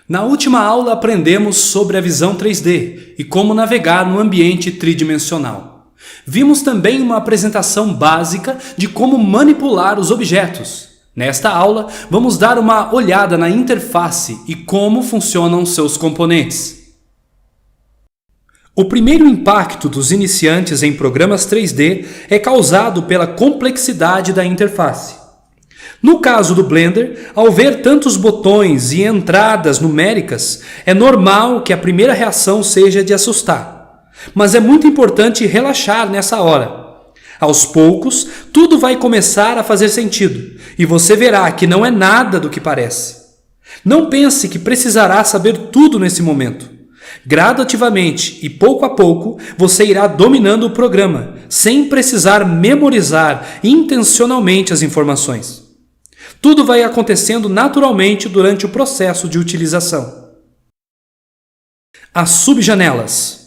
Na última aula aprendemos sobre a visão 3D e como navegar no ambiente tridimensional. Vimos também uma apresentação básica de como manipular os objetos. Nesta aula, vamos dar uma olhada na interface e como funcionam seus componentes. O primeiro impacto dos iniciantes em programas 3D é causado pela complexidade da interface. No caso do Blender, ao ver tantos botões e entradas numéricas, é normal que a primeira reação seja de assustar. Mas é muito importante relaxar nessa hora. Aos poucos, tudo vai começar a fazer sentido, e você verá que não é nada do que parece. Não pense que precisará saber tudo nesse momento. Gradativamente e pouco a pouco, você irá dominando o programa, sem precisar memorizar intencionalmente as informações. Tudo vai acontecendo naturalmente durante o processo de utilização. As subjanelas.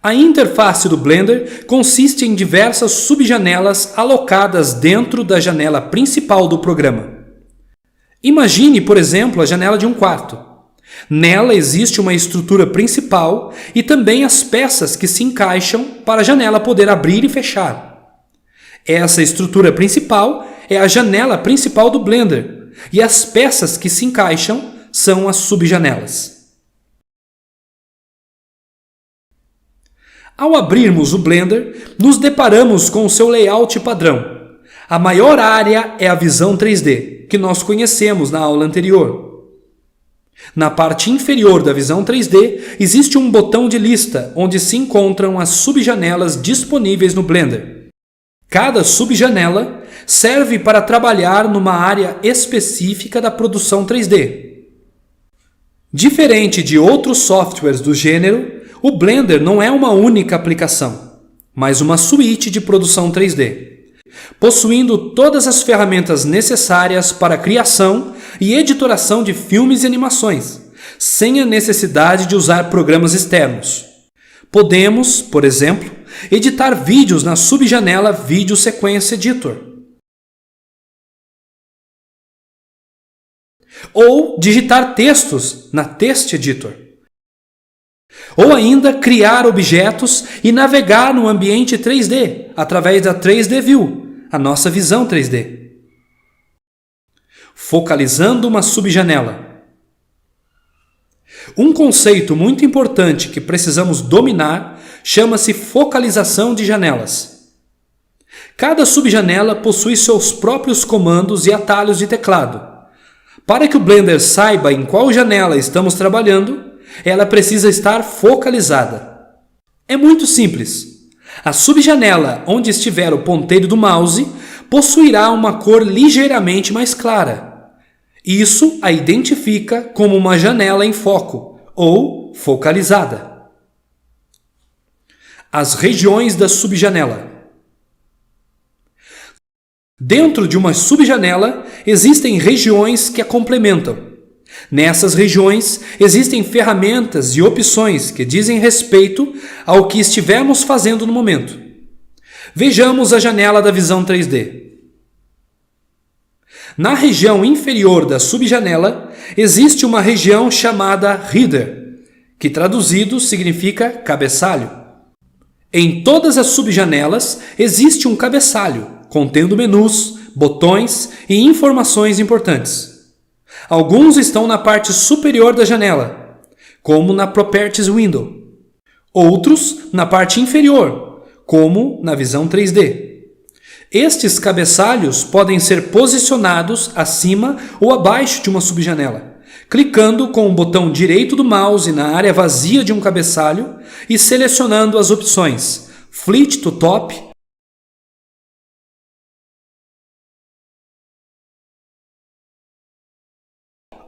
A interface do Blender consiste em diversas subjanelas alocadas dentro da janela principal do programa. Imagine, por exemplo, a janela de um quarto. Nela existe uma estrutura principal e também as peças que se encaixam para a janela poder abrir e fechar. Essa estrutura principal é a janela principal do Blender e as peças que se encaixam são as subjanelas. Ao abrirmos o Blender, nos deparamos com o seu layout padrão. A maior área é a visão 3D, que nós conhecemos na aula anterior. Na parte inferior da visão 3D, existe um botão de lista onde se encontram as subjanelas disponíveis no Blender. Cada subjanela serve para trabalhar numa área específica da produção 3D. Diferente de outros softwares do gênero, o Blender não é uma única aplicação, mas uma suíte de produção 3D, possuindo todas as ferramentas necessárias para a criação e editoração de filmes e animações, sem a necessidade de usar programas externos. Podemos, por exemplo, editar vídeos na subjanela Video Sequence Editor. Ou digitar textos na Text Editor. Ou ainda criar objetos e navegar no ambiente 3D através da 3D View, a nossa visão 3D. Focalizando uma subjanela. Um conceito muito importante que precisamos dominar chama-se focalização de janelas. Cada subjanela possui seus próprios comandos e atalhos de teclado. Para que o Blender saiba em qual janela estamos trabalhando, ela precisa estar focalizada. É muito simples. A subjanela onde estiver o ponteiro do mouse possuirá uma cor ligeiramente mais clara. Isso a identifica como uma janela em foco, ou focalizada. As regiões da subjanela. Dentro de uma subjanela, existem regiões que a complementam. Nessas regiões, existem ferramentas e opções que dizem respeito ao que estivermos fazendo no momento. Vejamos a janela da visão 3D. Na região inferior da subjanela, existe uma região chamada Header, que traduzido significa cabeçalho. Em todas as subjanelas existe um cabeçalho, contendo menus, botões e informações importantes. Alguns estão na parte superior da janela, como na Properties Window. Outros na parte inferior, como na visão 3D. Estes cabeçalhos podem ser posicionados acima ou abaixo de uma subjanela, clicando com o botão direito do mouse na área vazia de um cabeçalho e selecionando as opções Flit to Top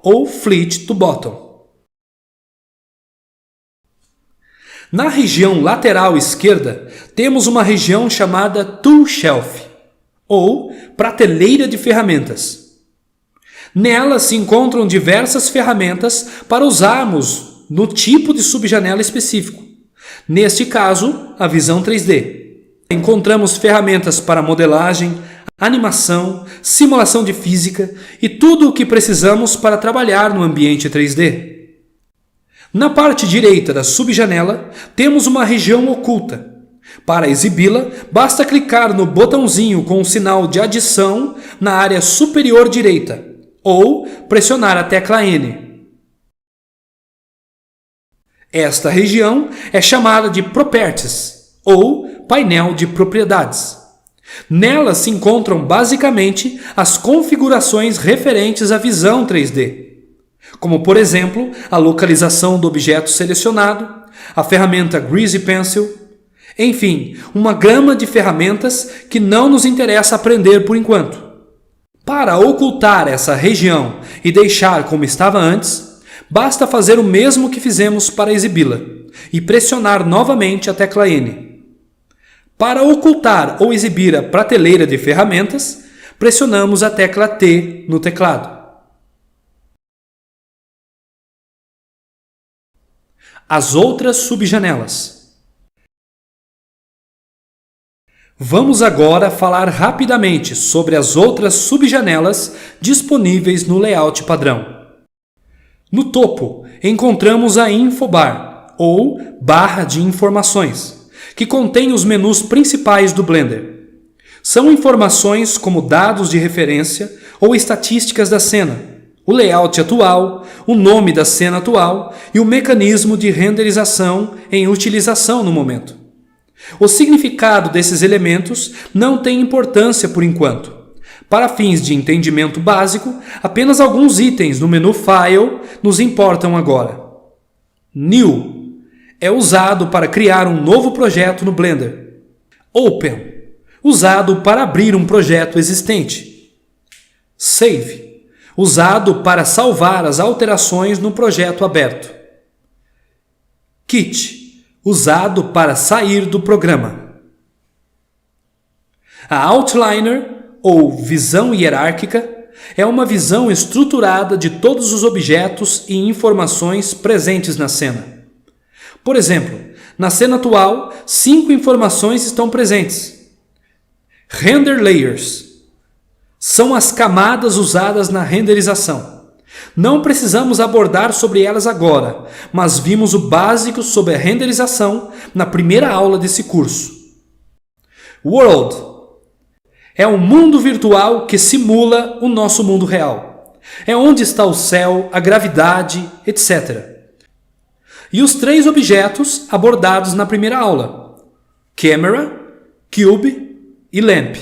ou Flit to Bottom. Na região lateral esquerda, temos uma região chamada Tool Shelf, ou prateleira de ferramentas. Nela se encontram diversas ferramentas para usarmos no tipo de subjanela específico. Neste caso, a visão 3D. Encontramos ferramentas para modelagem, animação, simulação de física e tudo o que precisamos para trabalhar no ambiente 3D. Na parte direita da subjanela, temos uma região oculta. Para exibi-la, basta clicar no botãozinho com o sinal de adição na área superior direita, ou pressionar a tecla N. Esta região é chamada de Properties, ou painel de propriedades. Nela se encontram basicamente as configurações referentes à visão 3D, como por exemplo a localização do objeto selecionado, a ferramenta Greasy Pencil, enfim, uma gama de ferramentas que não nos interessa aprender por enquanto. Para ocultar essa região e deixar como estava antes, basta fazer o mesmo que fizemos para exibi-la e pressionar novamente a tecla N. Para ocultar ou exibir a prateleira de ferramentas, pressionamos a tecla T no teclado. As outras subjanelas. Vamos agora falar rapidamente sobre as outras subjanelas disponíveis no layout padrão. No topo, encontramos a Infobar, ou barra de informações, que contém os menus principais do Blender. São informações como dados de referência ou estatísticas da cena, o layout atual, o nome da cena atual e o mecanismo de renderização em utilização no momento. O significado desses elementos não tem importância por enquanto. Para fins de entendimento básico, apenas alguns itens no menu File nos importam agora. New é usado para criar um novo projeto no Blender. Open, usado para abrir um projeto existente. Save, usado para salvar as alterações no projeto aberto. Quit, usado para sair do programa. A Outliner, ou visão hierárquica, é uma visão estruturada de todos os objetos e informações presentes na cena. Por exemplo, na cena atual, 5 informações estão presentes. Render Layers são as camadas usadas na renderização. Não precisamos abordar sobre elas agora, mas vimos o básico sobre a renderização na primeira aula desse curso. World é um mundo virtual que simula o nosso mundo real. É onde está o céu, a gravidade, etc. E os 3 objetos abordados na primeira aula: Camera, Cube e Lamp.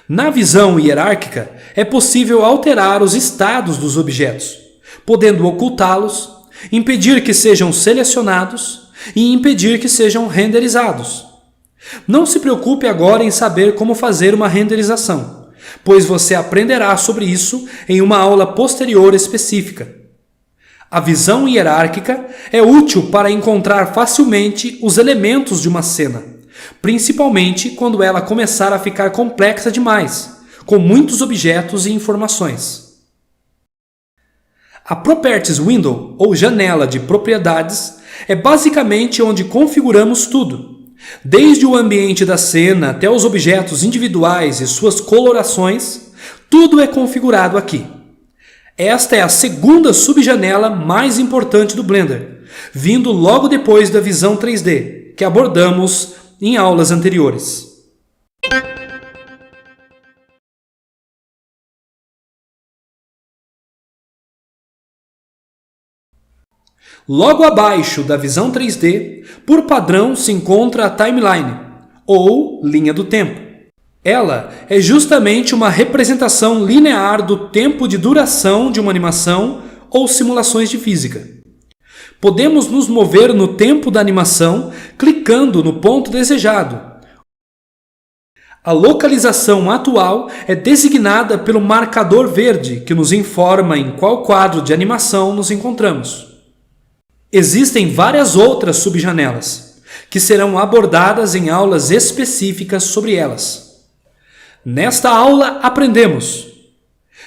Na visão hierárquica, é possível alterar os estados dos objetos, podendo ocultá-los, impedir que sejam selecionados e impedir que sejam renderizados. Não se preocupe agora em saber como fazer uma renderização, pois você aprenderá sobre isso em uma aula posterior específica. A visão hierárquica é útil para encontrar facilmente os elementos de uma cena, principalmente quando ela começar a ficar complexa demais, com muitos objetos e informações. A Properties Window, ou janela de propriedades, é basicamente onde configuramos tudo, desde o ambiente da cena até os objetos individuais e suas colorações, tudo é configurado aqui. Esta é a segunda subjanela mais importante do Blender, vindo logo depois da visão 3D, que abordamos em aulas anteriores. Logo abaixo da visão 3D, por padrão se encontra a Timeline, ou linha do tempo. Ela é justamente uma representação linear do tempo de duração de uma animação ou simulações de física. Podemos nos mover no tempo da animação clicando no ponto desejado. A localização atual é designada pelo marcador verde, que nos informa em qual quadro de animação nos encontramos. Existem várias outras subjanelas, que serão abordadas em aulas específicas sobre elas. Nesta aula aprendemos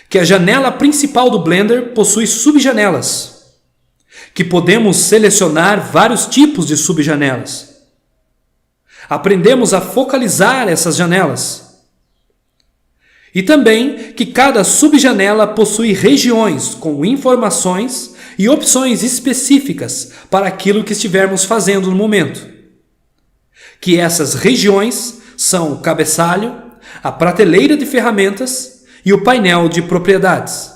que a janela principal do Blender possui subjanelas, que podemos selecionar vários tipos de subjanelas. Aprendemos a focalizar essas janelas, E também que cada subjanela possui regiões com informações e opções específicas para aquilo que estivermos fazendo no momento. Que essas regiões são o cabeçalho, a prateleira de ferramentas e o painel de propriedades.